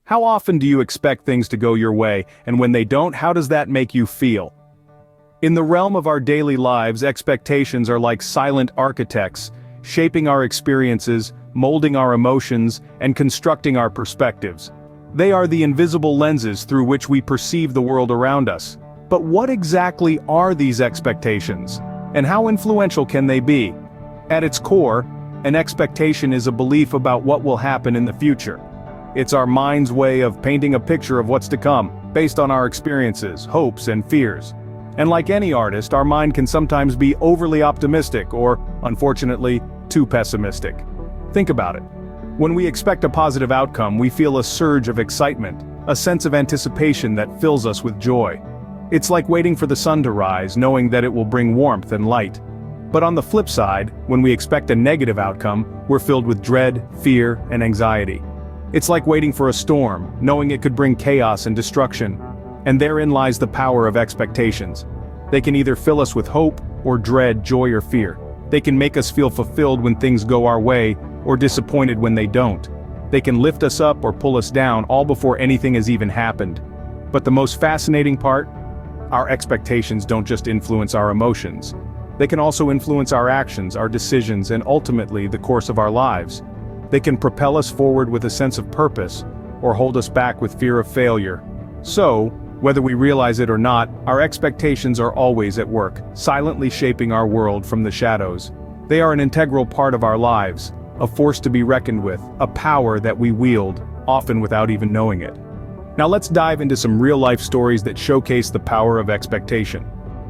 How often do you expect things to go your way, and when they don't, how does that make you feel? In the realm of our daily lives, expectations are like silent architects, shaping our experiences, molding our emotions, and constructing our perspectives. They are the invisible lenses through which we perceive the world around us. But what exactly are these expectations? And how influential can they be? At its core, an expectation is a belief about what will happen in the future. It's our mind's way of painting a picture of what's to come, based on our experiences, hopes, and fears. And like any artist, our mind can sometimes be overly optimistic or, unfortunately, too pessimistic. Think about it. When we expect a positive outcome, we feel a surge of excitement, a sense of anticipation that fills us with joy. It's like waiting for the sun to rise, knowing that it will bring warmth and light. But on the flip side, when we expect a negative outcome, we're filled with dread, fear, and anxiety. It's like waiting for a storm, knowing it could bring chaos and destruction. And therein lies the power of expectations. They can either fill us with hope, or dread, joy, or fear. They can make us feel fulfilled when things go our way, or disappointed when they don't. They can lift us up or pull us down, all before anything has even happened. But the most fascinating part? Our expectations don't just influence our emotions. They can also influence our actions, our decisions, and ultimately the course of our lives. They can propel us forward with a sense of purpose, or hold us back with fear of failure. So, whether we realize it or not, our expectations are always at work, silently shaping our world from the shadows. They are an integral part of our lives, a force to be reckoned with, a power that we wield, often without even knowing it. Now let's dive into some real-life stories that showcase the power of expectation.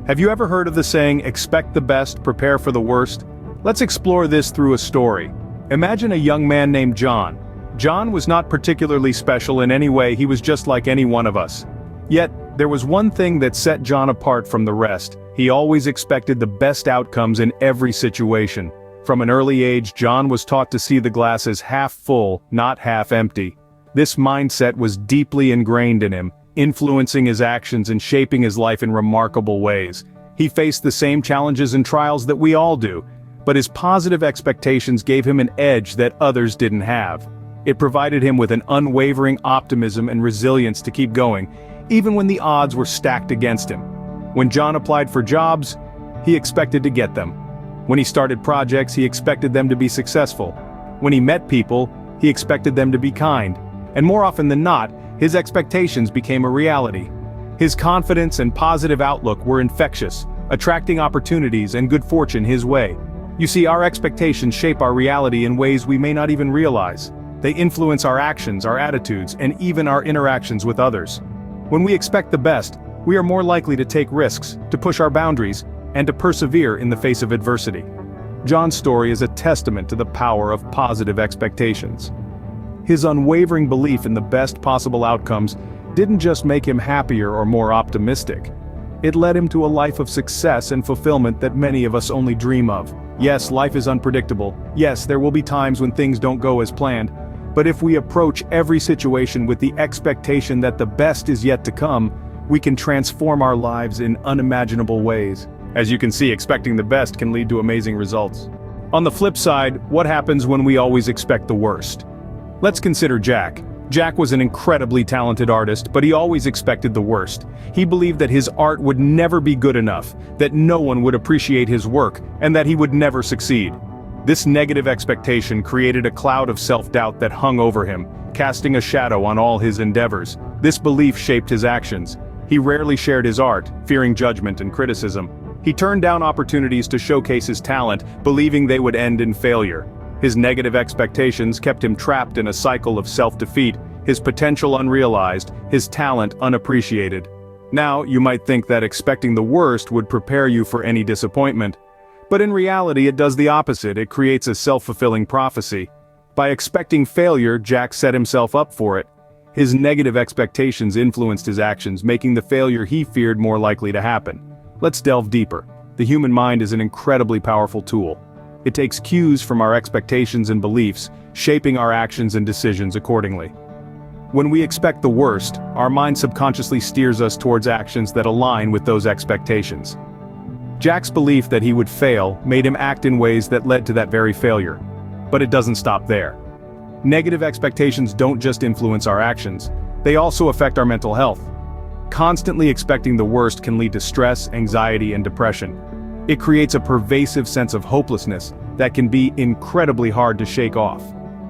Have you ever heard of the saying, expect the best, prepare for the worst? Let's explore this through a story. Imagine a young man named John. John was not particularly special in any way, he was just like any one of us. Yet, there was one thing that set John apart from the rest. He always expected the best outcomes in every situation. From an early age, John was taught to see the glass as half full, not half empty. This mindset was deeply ingrained in him, influencing his actions and shaping his life in remarkable ways. He faced the same challenges and trials that we all do, but his positive expectations gave him an edge that others didn't have. It provided him with an unwavering optimism and resilience to keep going, even when the odds were stacked against him. When John applied for jobs, he expected to get them. When he started projects, he expected them to be successful. When he met people, he expected them to be kind. And more often than not, his expectations became a reality. His confidence and positive outlook were infectious, attracting opportunities and good fortune his way. You see, our expectations shape our reality in ways we may not even realize. They influence our actions, our attitudes, and even our interactions with others. When we expect the best, we are more likely to take risks, to push our boundaries, and to persevere in the face of adversity. John's story is a testament to the power of positive expectations. His unwavering belief in the best possible outcomes didn't just make him happier or more optimistic. It led him to a life of success and fulfillment that many of us only dream of. Yes, life is unpredictable. Yes, there will be times when things don't go as planned. But if we approach every situation with the expectation that the best is yet to come, we can transform our lives in unimaginable ways. As you can see, expecting the best can lead to amazing results. On the flip side, what happens when we always expect the worst? Let's consider Jack. Jack was an incredibly talented artist, but he always expected the worst. He believed that his art would never be good enough, that no one would appreciate his work, and that he would never succeed. This negative expectation created a cloud of self-doubt that hung over him, casting a shadow on all his endeavors. This belief shaped his actions. He rarely shared his art, fearing judgment and criticism. He turned down opportunities to showcase his talent, believing they would end in failure. His negative expectations kept him trapped in a cycle of self-defeat, his potential unrealized, his talent unappreciated. Now, you might think that expecting the worst would prepare you for any disappointment. But in reality, it does the opposite. It creates a self-fulfilling prophecy. By expecting failure, Jack set himself up for it. His negative expectations influenced his actions, making the failure he feared more likely to happen. Let's delve deeper. The human mind is an incredibly powerful tool. It takes cues from our expectations and beliefs, shaping our actions and decisions accordingly. When we expect the worst, our mind subconsciously steers us towards actions that align with those expectations. Jack's belief that he would fail made him act in ways that led to that very failure. But it doesn't stop there. Negative expectations don't just influence our actions, they also affect our mental health. Constantly expecting the worst can lead to stress, anxiety, and depression. It creates a pervasive sense of hopelessness that can be incredibly hard to shake off.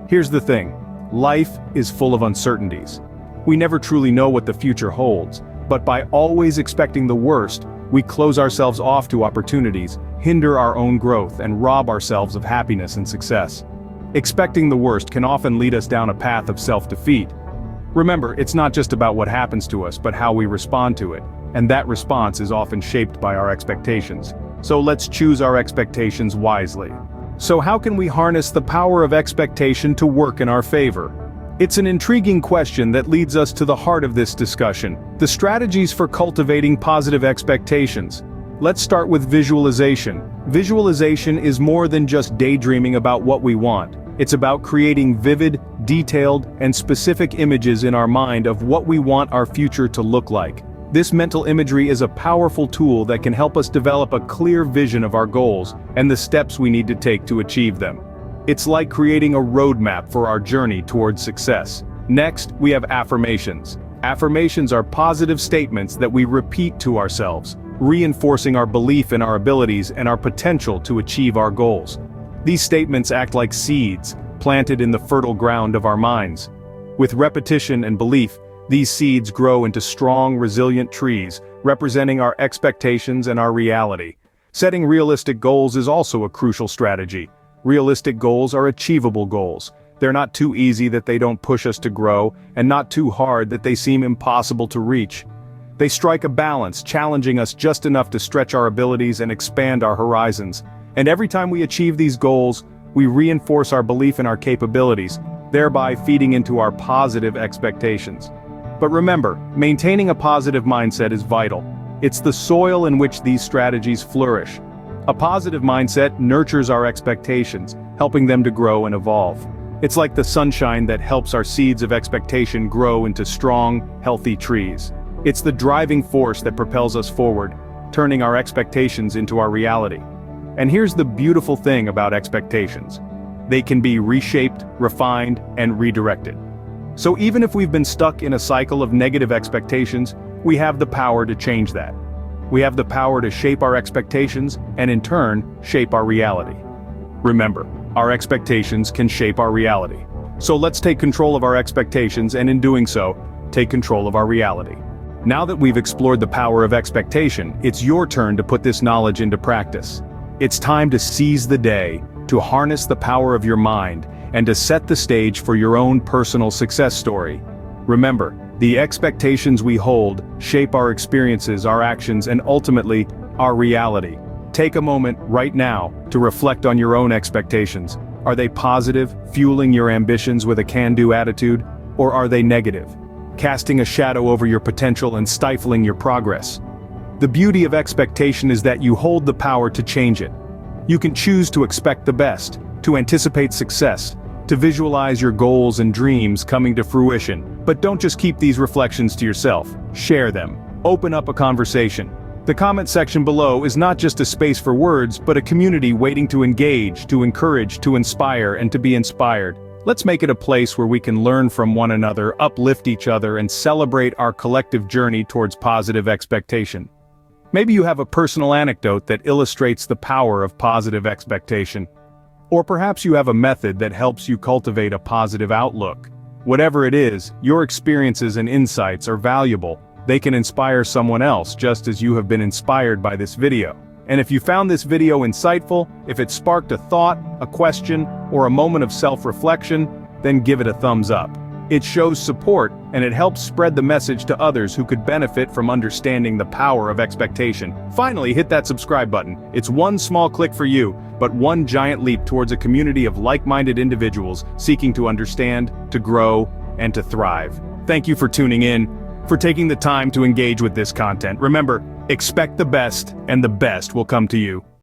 Here's the thing, life is full of uncertainties. We never truly know what the future holds, but by always expecting the worst, we close ourselves off to opportunities, hinder our own growth, and rob ourselves of happiness and success. Expecting the worst can often lead us down a path of self-defeat. Remember, it's not just about what happens to us, but how we respond to it, and that response is often shaped by our expectations. So let's choose our expectations wisely. So how can we harness the power of expectation to work in our favor? It's an intriguing question that leads us to the heart of this discussion, the strategies for cultivating positive expectations. Let's start with visualization. Visualization is more than just daydreaming about what we want. It's about creating vivid, detailed, and specific images in our mind of what we want our future to look like. This mental imagery is a powerful tool that can help us develop a clear vision of our goals and the steps we need to take to achieve them. It's like creating a roadmap for our journey towards success. Next, we have affirmations. Affirmations are positive statements that we repeat to ourselves, reinforcing our belief in our abilities and our potential to achieve our goals. These statements act like seeds, planted in the fertile ground of our minds. With repetition and belief, these seeds grow into strong, resilient trees, representing our expectations and our reality. Setting realistic goals is also a crucial strategy. Realistic goals are achievable goals. They're not too easy that they don't push us to grow, and not too hard that they seem impossible to reach. They strike a balance, challenging us just enough to stretch our abilities and expand our horizons. And every time we achieve these goals, we reinforce our belief in our capabilities, thereby feeding into our positive expectations. But remember, maintaining a positive mindset is vital. It's the soil in which these strategies flourish. A positive mindset nurtures our expectations, helping them to grow and evolve. It's like the sunshine that helps our seeds of expectation grow into strong, healthy trees. It's the driving force that propels us forward, turning our expectations into our reality. And here's the beautiful thing about expectations. They can be reshaped, refined, and redirected. So even if we've been stuck in a cycle of negative expectations, we have the power to change that. We have the power to shape our expectations and in turn, shape our reality. Remember, our expectations can shape our reality. So let's take control of our expectations and in doing so, take control of our reality. Now that we've explored the power of expectation, it's your turn to put this knowledge into practice. It's time to seize the day, to harness the power of your mind, and to set the stage for your own personal success story. Remember, the expectations we hold shape our experiences, our actions, and ultimately, our reality. Take a moment right now to reflect on your own expectations. Are they positive, fueling your ambitions with a can-do attitude, or are they negative, casting a shadow over your potential and stifling your progress? The beauty of expectation is that you hold the power to change it. You can choose to expect the best, to anticipate success, to visualize your goals and dreams coming to fruition. But don't just keep these reflections to yourself, share them. Open up a conversation. The comment section below is not just a space for words, but a community waiting to engage, to encourage, to inspire, and to be inspired. Let's make it a place where we can learn from one another, uplift each other, and celebrate our collective journey towards positive expectation. Maybe you have a personal anecdote that illustrates the power of positive expectation. Or perhaps you have a method that helps you cultivate a positive outlook. Whatever it is, your experiences and insights are valuable. They can inspire someone else just as you have been inspired by this video. And if you found this video insightful, if it sparked a thought, a question, or a moment of self-reflection, then give it a thumbs up. It shows support, and it helps spread the message to others who could benefit from understanding the power of expectation. Finally, hit that subscribe button. It's one small click for you, but one giant leap towards a community of like-minded individuals seeking to understand, to grow, and to thrive. Thank you for tuning in, for taking the time to engage with this content. Remember, expect the best, and the best will come to you.